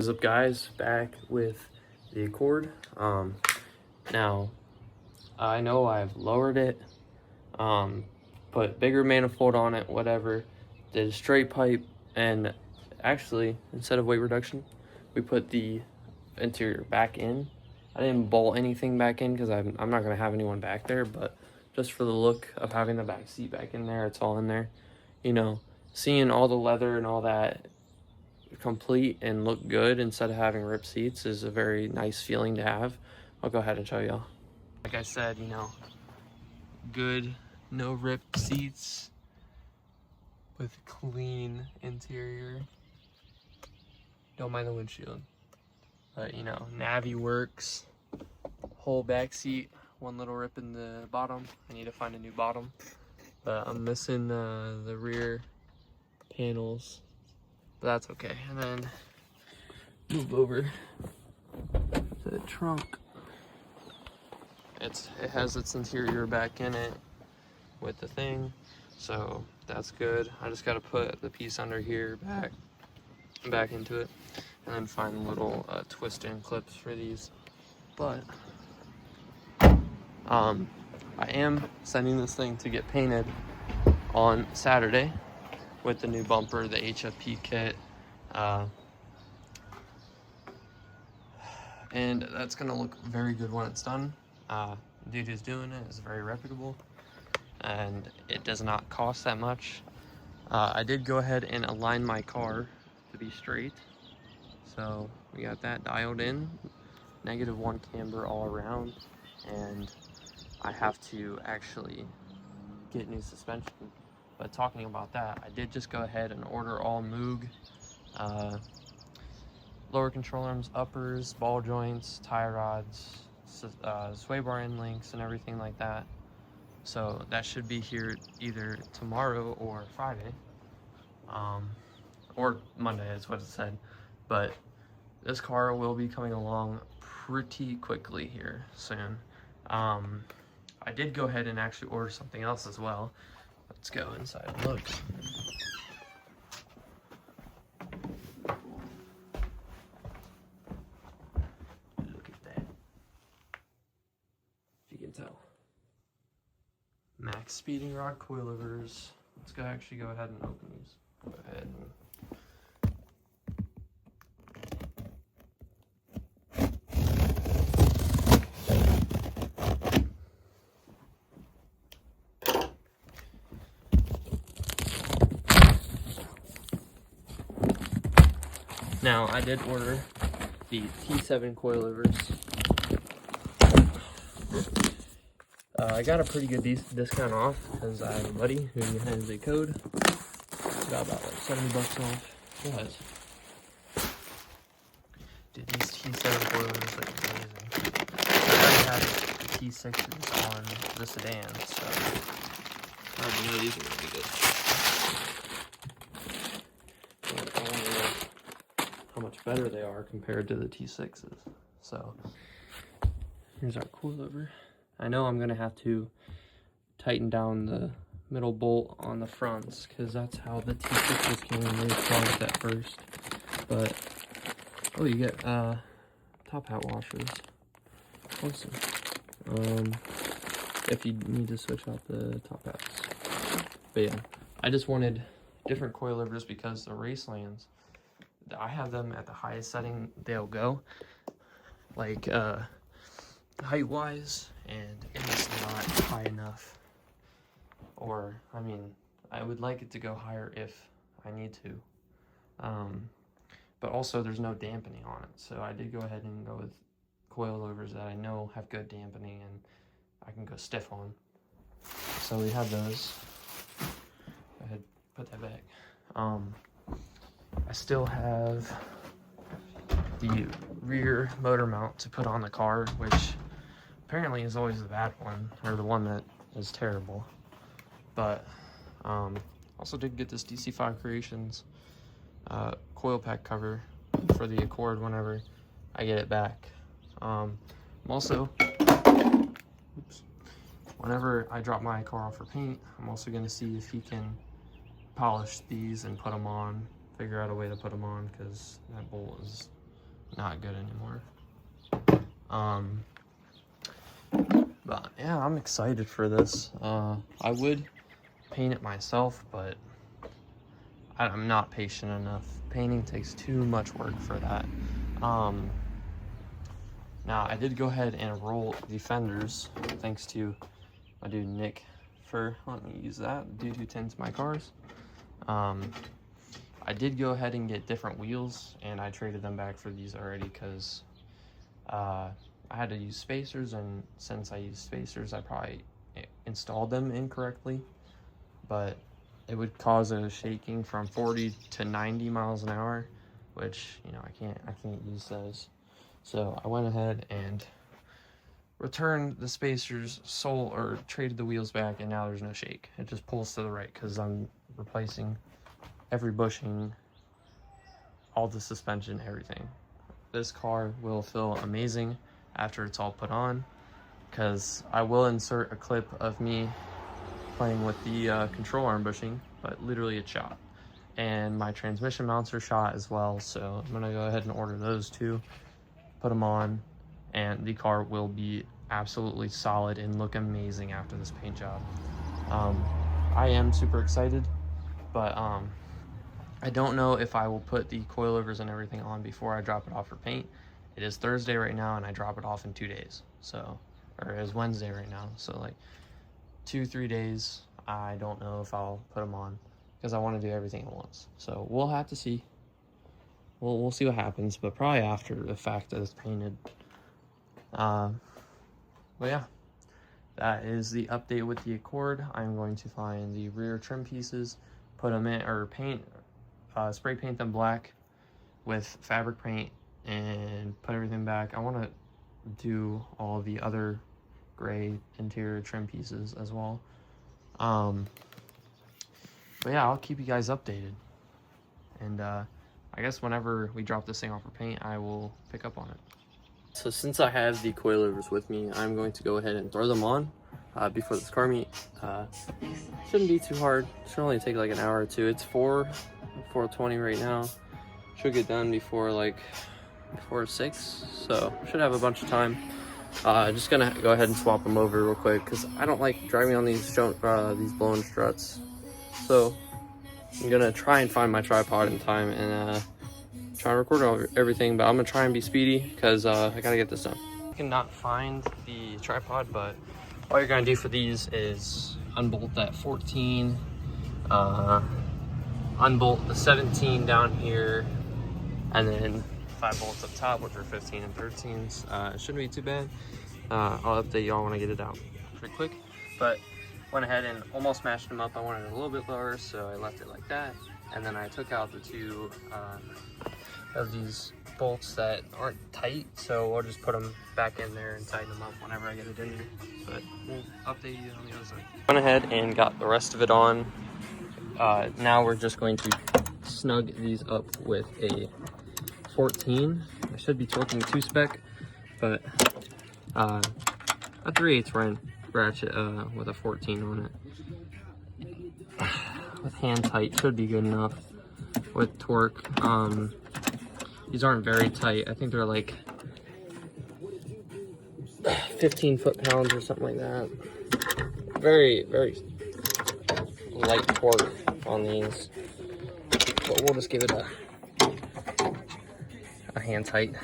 What's up, guys? Back with the Accord. Now I know I've lowered it, put bigger manifold on it, whatever, did a straight pipe, and actually instead of weight reduction we put the interior back in. I didn't bolt anything back in because I'm not gonna have anyone back there, but just for the look of having the back seat back in there, it's all in there. You know, seeing all the leather and all that complete and look good instead of having ripped seats is a very nice feeling to have. I'll go ahead and show y'all. Like I said, you know, good, no ripped seats with clean interior. Don't mind the windshield, but you know, Navi works. Whole back seat, one little rip in the bottom. I need to find a new bottom, but I'm missing the rear panels, but that's okay. And then move over to the trunk. It has its interior back in it with the thing, so that's good. I just got to put the piece under here back into it, and then find little twist-in clips for these. But I am sending this thing to get painted on Saturday with the new bumper, the HFP kit, and that's gonna look very good when it's done. Dude who's doing it is very reputable, and it does not cost that much. I did go ahead and align my car to be straight, so we got that dialed in. -1 camber all around, and I have to actually get new suspension. But talking about that, I did just go ahead and order all Moog lower control arms, uppers, ball joints, tie rods, sway bar end links, and everything like that. So that should be here either tomorrow or Friday, or Monday is what it said. But this car will be coming along pretty quickly here soon. I did go ahead and actually order something else as well. Let's go inside and look. Look at that. If you can tell. Max speeding rod coilovers. Let's go actually go ahead and open these. Go ahead and now, I did order the T7 coilovers. I got a pretty good discount off because I have a buddy who has a code. Got about like $70 off. But dude, these T7 coilovers look amazing. I already had T6s on the sedan, so I already know these are gonna be good. I wonder how much better they are compared to the T6s. So here's our coilover. I know I'm gonna have to tighten down the middle bolt on the fronts because that's how the T6s came in. They were clogged at first. But oh, you get top hat washers. Awesome. If you need to switch out the top hats. But yeah, I just wanted different coilovers because the Racelands, I have them at the highest setting they'll go, like height wise, and it's not high enough. Or I mean, I would like it to go higher if I need to, but also there's no dampening on it, so I did go ahead and go with coilovers that I know have good dampening and I can go stiff on. So we have those. Go ahead, put that back. I still have the rear motor mount to put on the car, which apparently is always the bad one, or the one that is terrible. But also did get this DC5 Creations coil pack cover for the Accord whenever I get it back. I'm also, whenever I drop my car off for paint, I'm also going to see if he can polish these and put them on, figure out a way to put them on, because that bolt is not good anymore. But yeah, I'm excited for this. I would paint it myself, but I'm not patient enough. Painting takes too much work for that. Now I did go ahead and roll the fenders, thanks to my dude Nick for letting me use that, the dude who tends my cars. I did go ahead and get different wheels, and I traded them back for these already because I had to use spacers, and since I used spacers, I probably installed them incorrectly, but it would cause a shaking from 40 to 90 miles an hour, which, you know, I can't use those. So I went ahead and returned the spacers, traded the wheels back, and now there's no shake. It just pulls to the right because I'm replacing every bushing, all the suspension, everything. This car will feel amazing after it's all put on, because I will insert a clip of me playing with the control arm bushing, but literally it's shot. And my transmission mounts are shot as well, so I'm gonna go ahead and order those too, put them on, and the car will be absolutely solid and look amazing after this paint job. I am super excited, but I don't know if I will put the coilovers and everything on before I drop it off for paint. It is Thursday right now, and I drop it off in 2 days. So, or it is Wednesday right now. So like 2-3 days, I don't know if I'll put them on because I want to do everything at once. So we'll have to see. We'll see what happens, but probably after the fact that it's painted. But yeah, that is the update with the Accord. I'm going to find the rear trim pieces, put them in, or spray paint them black with fabric paint, and put everything back. I want to do all the other gray interior trim pieces as well. But yeah, I'll keep you guys updated, and I guess whenever we drop this thing off for paint, I will pick up on it. So since I have the coilovers with me, I'm going to go ahead and throw them on before this car meet. Shouldn't be too hard. Should only take like an hour or two. It's 4:20 right now. Should get done before 6, so should have a bunch of time. Just gonna go ahead and swap them over real quick because I don't like driving on these blown struts. So I'm gonna try and find my tripod in time and try and record everything, but I'm gonna try and be speedy because I gotta get this done. I cannot find the tripod, but all you're gonna do for these is unbolt that 14, unbolt the 17 down here, and then 5 bolts up top, which are 15 and 13s. It shouldn't be too bad. I'll update y'all when I get it out pretty quick, but went ahead and almost matched them up. I wanted it a little bit lower, so I left it like that, and then I took out the 2 of these bolts that aren't tight, so we'll just put them back in there and tighten them up whenever I get it in there. But we'll update you on the other side. Went ahead and got the rest of it on. Now we're just going to snug these up with a 14. I should be torquing 2-spec, but a 3/8 ratchet with a 14 on it. With hand tight should be good enough. With torque, these aren't very tight. I think they're like 15 foot-pounds or something like that. Very, very light torque on these, but we'll just give it a hand tight,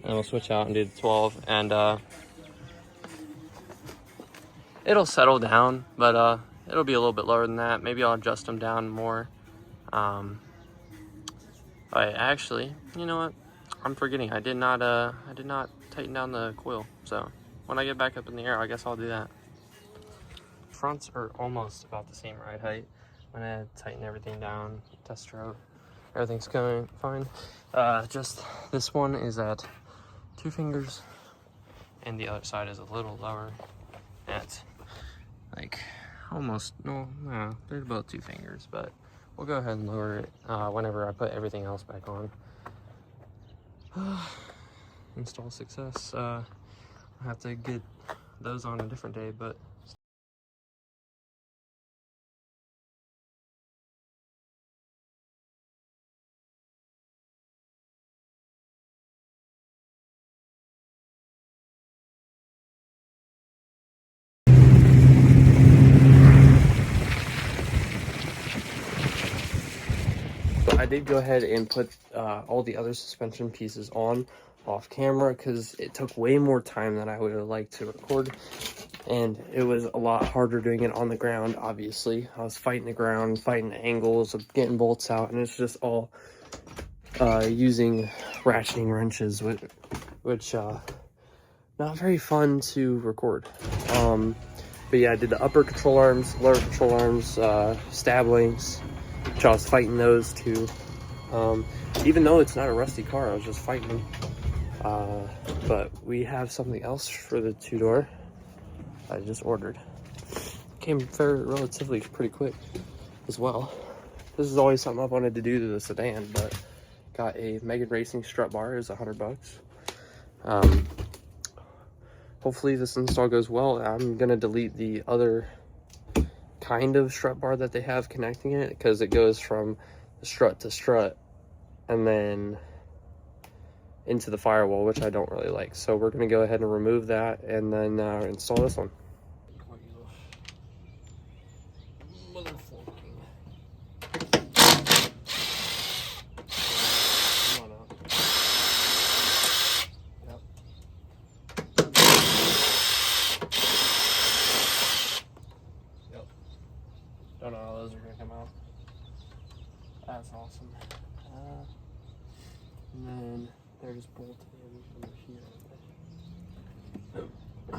and we'll switch out and do the 12, and it'll settle down, but it'll be a little bit lower than that. Maybe I'll adjust them down more. But actually, you know what? I'm forgetting. I did not tighten down the coil. So when I get back up in the air, I guess I'll do that. Fronts are almost about the same ride height. I'm gonna tighten everything down, test drove. Everything's going fine. Just this one is at 2 fingers, and the other side is a little lower at like almost they're about 2 fingers, but we'll go ahead and lower it whenever I put everything else back on. Install success. I'll have to get those on a different day, but I did go ahead and put all the other suspension pieces on off camera because it took way more time than I would have liked to record, and it was a lot harder doing it on the ground. Obviously, I was fighting the ground, fighting the angles of getting bolts out, and it's just all using ratcheting wrenches, which not very fun to record. But yeah, I did the upper control arms, lower control arms, stab links, which I was fighting those too. Even though it's not a rusty car, I was just fighting them. But we have something else for the two-door I just ordered. Came relatively pretty quick as well. This is always something I've wanted to do to the sedan, but got a Megan Racing strut bar. Is $100. Hopefully this install goes well. I'm gonna delete the other kind of strut bar that they have connecting it, because it goes from the strut to strut and then into the firewall, which I don't really like. So we're gonna go ahead and remove that and then install this one. Don't know how those are gonna come out. That's awesome. And then they're just bolted in under here. I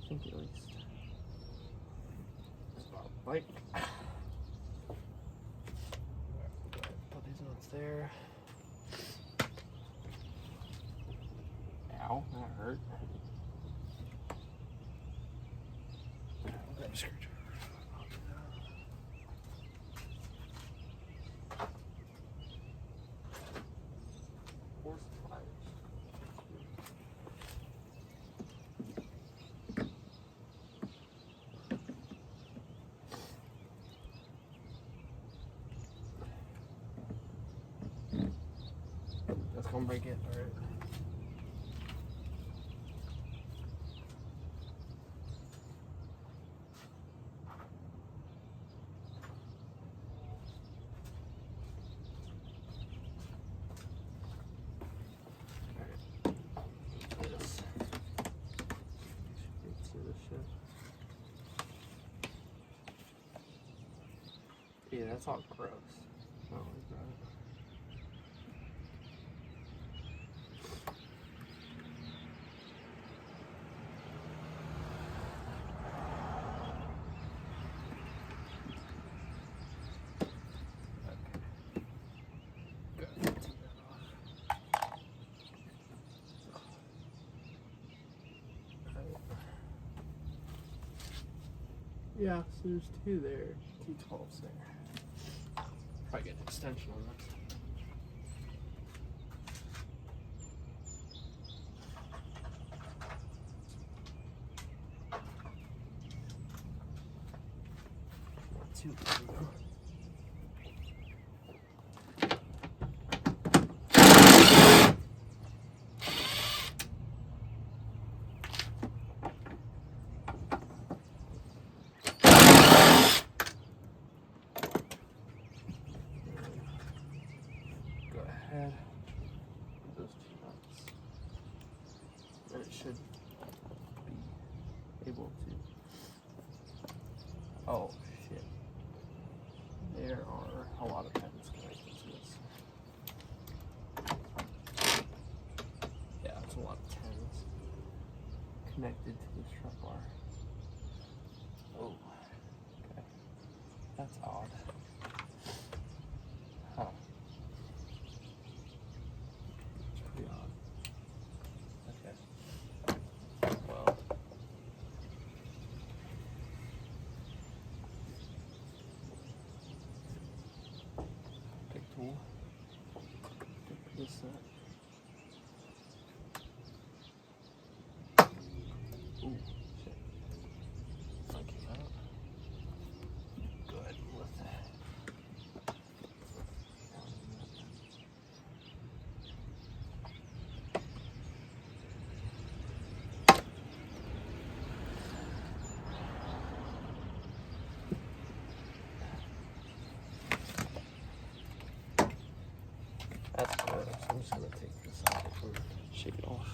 think at least. That's about right. Put these nuts there. Ow, that hurt. Grab a screwdriver. That's gonna break it, alright. Yeah, that's all gross. Oh, yeah, so there's two there, T12s there. Probably get an extension on that. Two. Add those two nuts, and it should be able to. Oh shit! There are a lot of pins connected to this. Yeah, it's a lot of pins connected to the strut bar. Oh, okay, that's odd. Huh. Tool. This set. Ooh, shit. That came out. Good with that. I'm just gonna take this out and shake it off.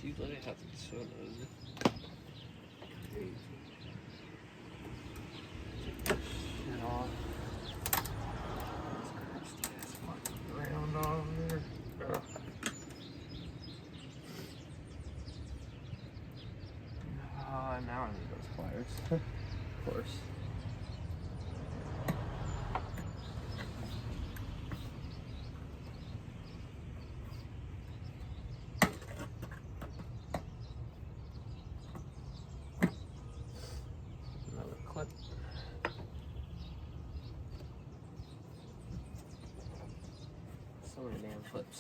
You let it have to be so nosy. Crazy. Take this shit off. This nasty ass fucking ground on there. Ugh. Now I need those pliers. Of course. Another clip. So many damn clips.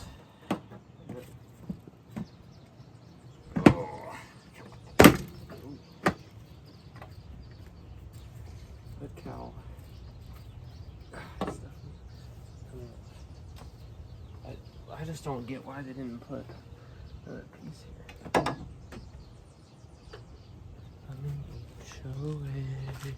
Good cow. I just don't get why they didn't put another piece here. I mean, show it.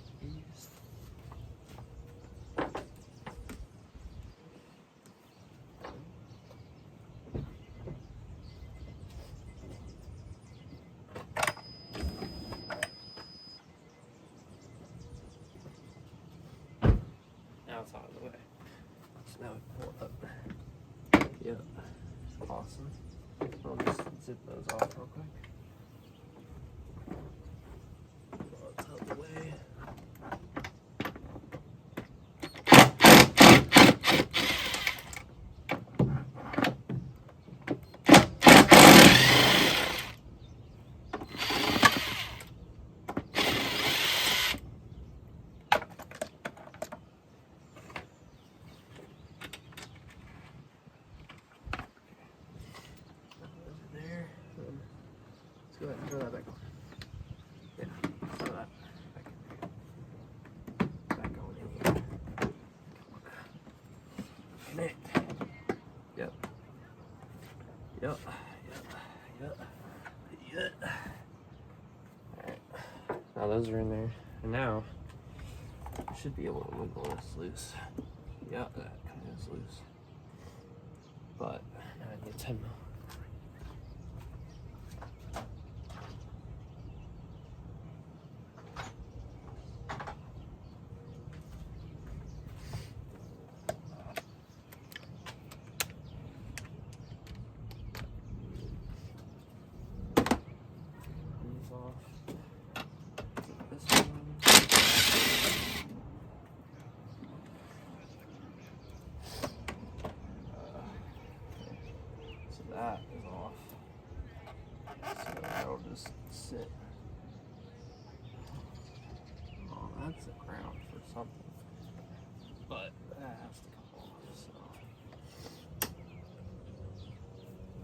Now it's out of the way. So now we pull it up. Yep. Awesome. I'll just zip those off real quick. Pull it out of the way. Go ahead and throw that back on. Yeah, throw that back on in here. Connect. Yep. Yep. Alright. Now those are in there. And now I should be able to wiggle this loose. Yep, that kind of is loose. But now I need 10 mil. That is off. So that'll just sit. Oh, that's a ground for something. But that has to come off, so.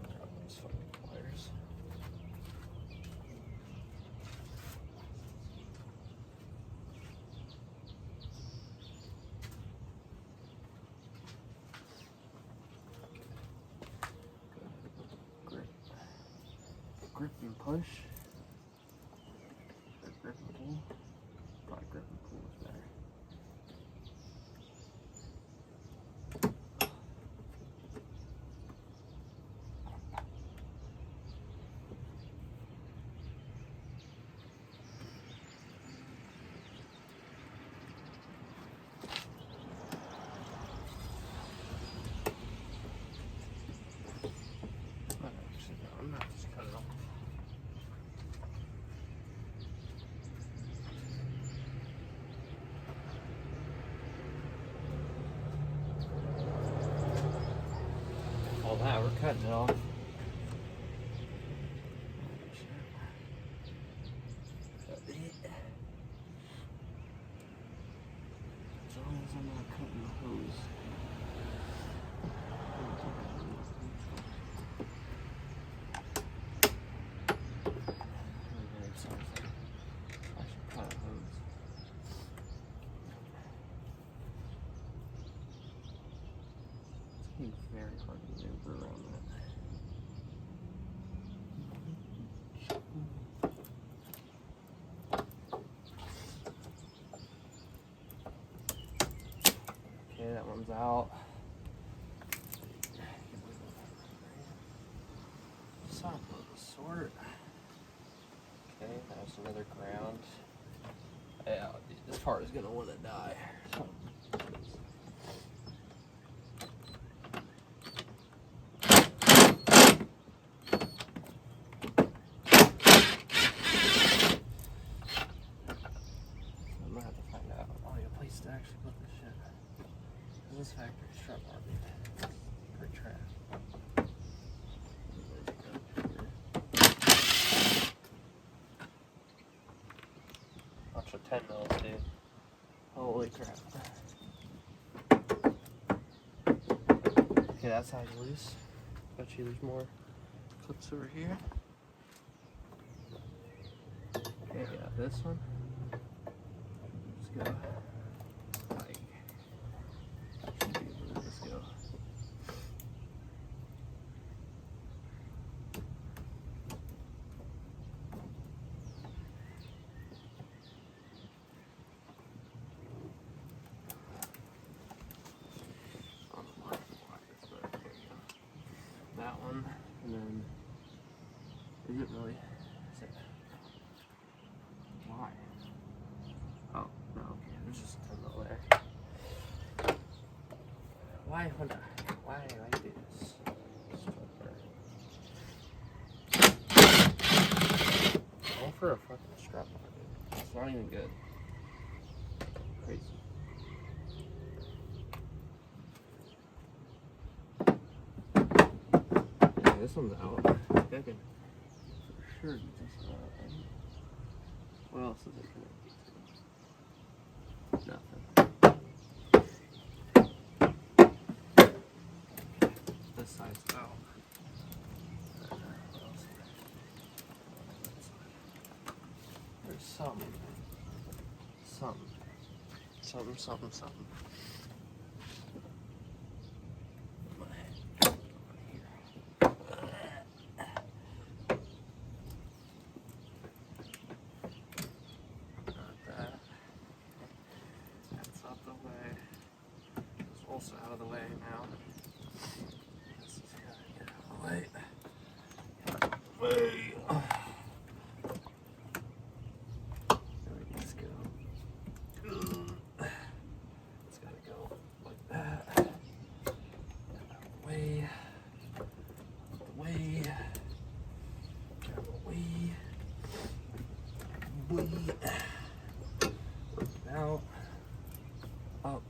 Grab these fucking pliers. Grip and push. Or grip and pull. Probably grip and pull is better. I'm not just cut it off. All that, we're cutting it off. As long as I'm not cutting the hose. I should cut a hose. It's very hard to maneuver around that. Okay, that one's out. Some of the sort. Okay, that's another ground. Yeah, dude, this part is gonna want to die. So. I'm gonna have to find out a place to actually put this shit. Cause this factory strap bar, dude, it's pretty trash. Bunch of 10 mils, dude. Holy crap. Okay, that side's loose. Bet you there's more clips over here. Okay, yeah, this one. Let's go. Like, should be able to let's go. That one, and then is it really? Is it? Why? Oh no, okay. There's just a ton there. Why would I? Why do this? All for a fucking strap bar, dude. It's not even good. Crazy. This one's out. I can for sure get this out. What else is it connected to? Nothing. This side's out. There's something. Also out of the way now. This is gotta get out of the way. There we just go. It's gotta go like that. Out of the way. Out of the way. Out of the way. Work it out. Up.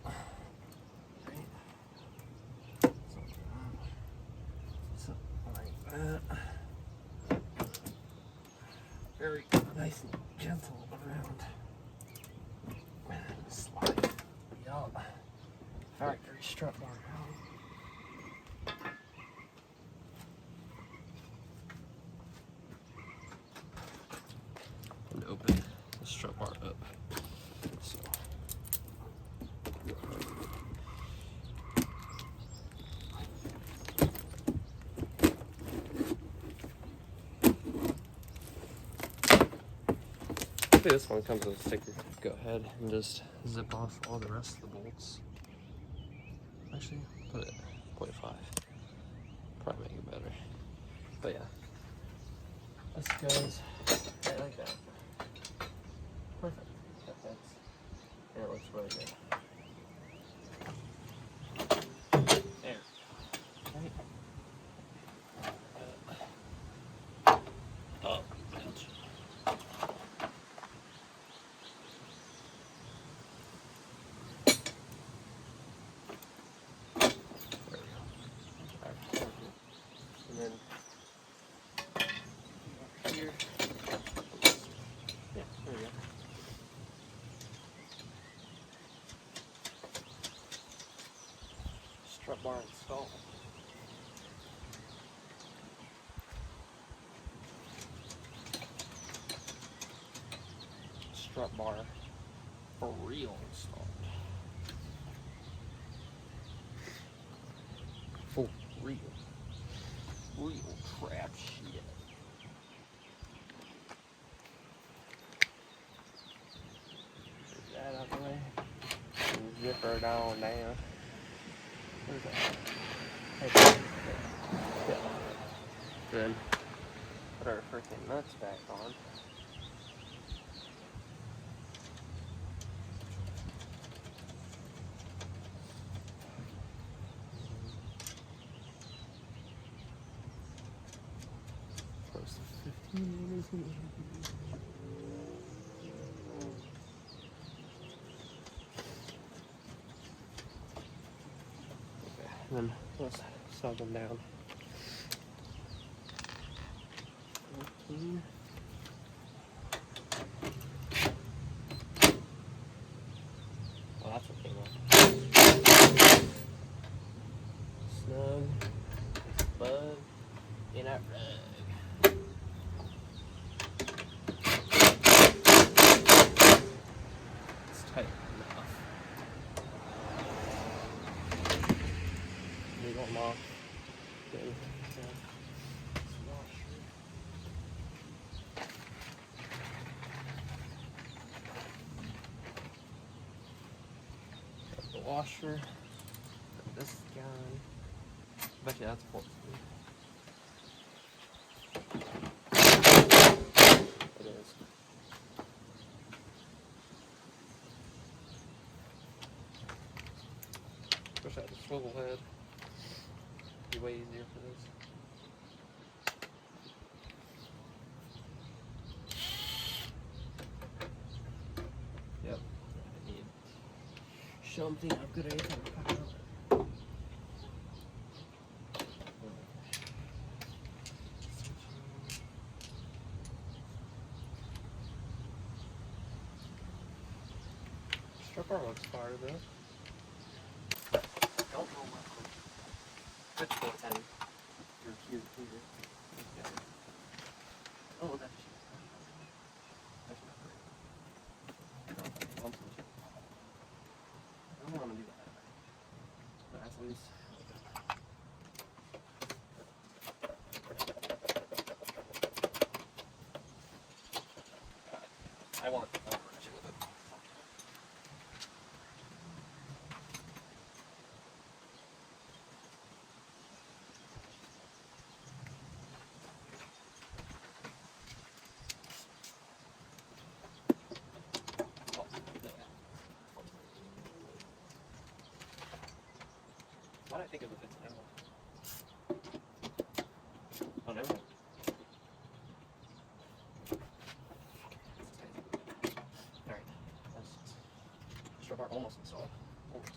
Very nice and gentle around. Slide. Yup. Factory strap bar out. And open the strap bar up. So. This one comes with a sticker. Go ahead and just zip off all the rest of the bolts. Actually, put it 0.5. Probably make it better. But yeah, this goes right like that. Perfect. That fits. And it looks really good. There. Right. Oh, ouch. And then over here. Yeah, there we go. Strap bar installed. Strap bar for real installed. For real. Real crap shit. Get that out of the way. Zipper down. Where's that? Right there. Yeah. Then put our freaking nuts back on. Close to 15 minutes. Okay, then let's sub them down. 14. Oh, that's what came up. Snug. Bug in that rug. It's tight enough. We want them off. Good. The washer. This is gone. Bet you that's 14. It is. Wish I had a swivel head. Be way easier for this. Yep. I need something of good idea. Strap bar looks fire though. Don't roll my foot. Good for 10. You're cute, yeah. Oh, that's not great. I don't want to do that. But that's at least. I want to overreach it with it. Why did I think of the 15? Oh, never mind. Alright. Strap bar almost installed. Almost.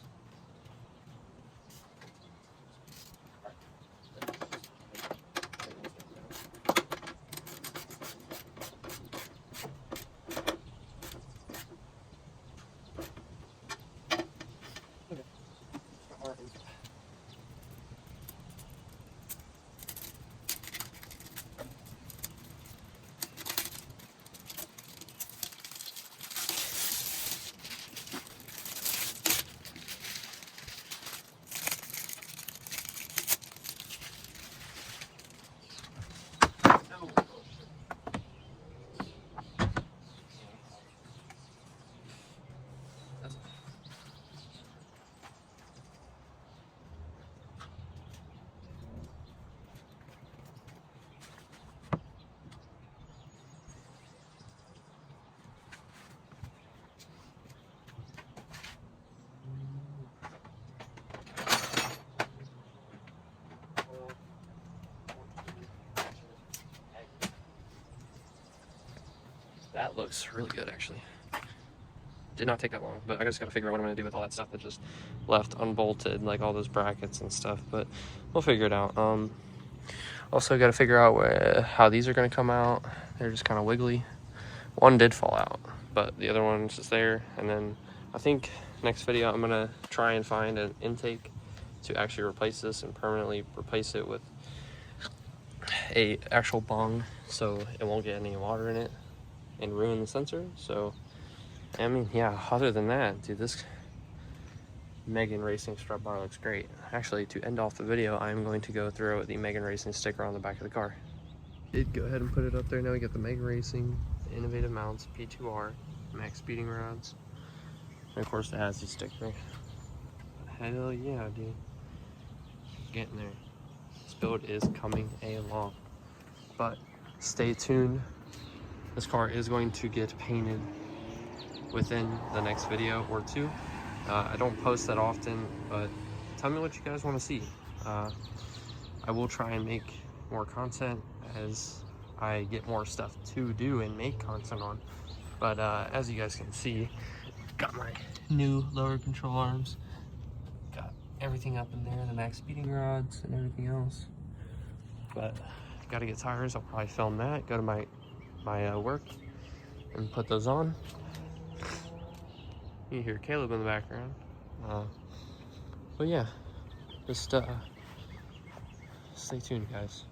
That looks really good, actually. Did not take that long, but I just gotta figure out what I'm gonna do with all that stuff that just left unbolted, like all those brackets and stuff, but we'll figure it out. Also gotta figure out how these are gonna come out. They're just kind of wiggly. One did fall out, but the other one's just there. And then I think next video I'm gonna try and find an intake to actually replace this and permanently replace it with a actual bung so it won't get any water in it and ruin the sensor. So I mean, yeah, other than that, dude, this Megan Racing strut bar looks great. Actually, to end off the video, I'm going to go throw the Megan Racing sticker on the back of the car. Did go ahead and put it up there. Now we got the Megan Racing, the Innovative Mounts, P2R, max speeding rods, and of course the ASSI sticker. Hell yeah, dude. getting there. This build is coming along, but stay tuned. This car is going to get painted within the next video or two. I don't post that often, but tell me what you guys want to see. I will try and make more content as I get more stuff to do and make content on. But as you guys can see, got my new lower control arms, got everything up in there, the max speeding rods and everything else. But gotta get tires. I'll probably film that, go to my work and put those on. You hear Caleb in the background. But yeah, just stay tuned, guys.